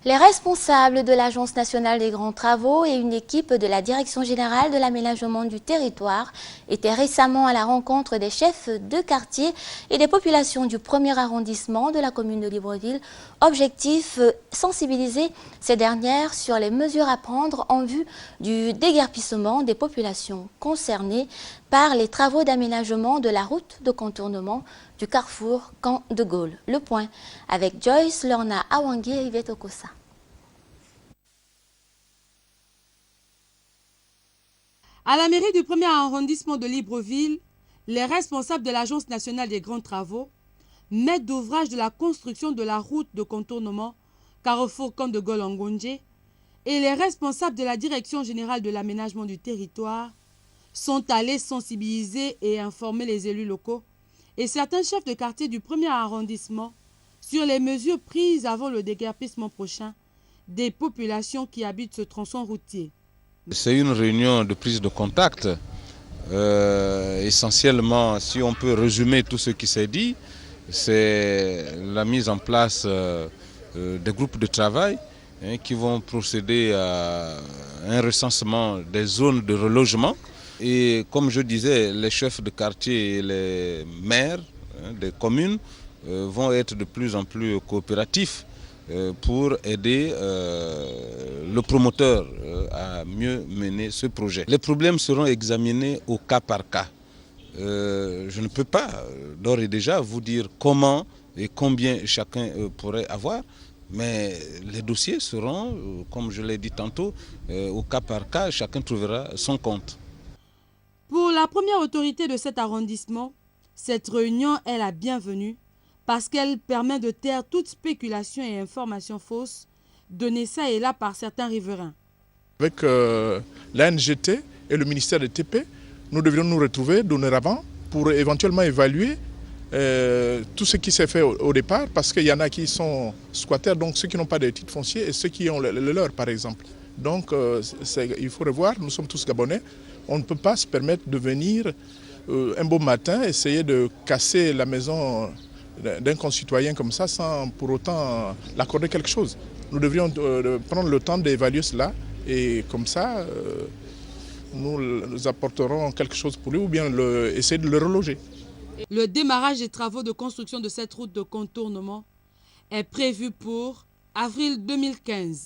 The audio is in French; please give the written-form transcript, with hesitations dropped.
Les responsables de l'Agence nationale des grands travaux et une équipe de la Direction générale de l'aménagement du territoire étaient récemment à la rencontre des chefs de quartier et des populations du premier arrondissement de la commune de Libreville. Objectif, sensibiliser ces dernières sur les mesures à prendre en vue du déguerpissement des populations concernées par les travaux d'aménagement de la route de contournement du carrefour Camp de Gaulle. Le point avec Joyce Lorna Awangi et Yvette Okosa. À la mairie du premier arrondissement de Libreville, les responsables de l'Agence nationale des grands travaux, maîtres d'ouvrage de la construction de la route de contournement carrefour Camp de Gaulle en Ngondje et les responsables de la Direction générale de l'aménagement du territoire sont allés sensibiliser et informer les élus locaux et certains chefs de quartier du premier arrondissement sur les mesures prises avant le déguerpissement prochain des populations qui habitent ce tronçon routier. C'est une réunion de prise de contact. Essentiellement, si on peut résumer tout ce qui s'est dit, c'est la mise en place des groupes de travail qui vont procéder à un recensement des zones de relogement. Et comme je disais, les chefs de quartier et les maires des communes vont être de plus en plus coopératifs pour aider le promoteur à mieux mener ce projet. Les problèmes seront examinés au cas par cas. Je ne peux pas d'ores et déjà vous dire comment et combien chacun pourrait avoir, mais les dossiers seront, comme je l'ai dit tantôt, au cas par cas, chacun trouvera son compte. Pour la première autorité de cet arrondissement, cette réunion est la bienvenue parce qu'elle permet de taire toute spéculation et information fausse donnée ça et là par certains riverains. Avec l'ANGT et le ministère des TP, nous devrions nous retrouver dorénavant pour éventuellement évaluer tout ce qui s'est fait au départ, parce qu'il y en a qui sont squatters, donc ceux qui n'ont pas de titre foncier et ceux qui ont le leur par exemple. Donc il faut revoir, nous sommes tous Gabonais, on ne peut pas se permettre de venir un beau matin essayer de casser la maison d'un concitoyen comme ça sans pour autant l'accorder quelque chose. Nous devrions prendre le temps d'évaluer cela et comme ça nous apporterons quelque chose pour lui ou bien essayer de le reloger. Le démarrage des travaux de construction de cette route de contournement est prévu pour avril 2015.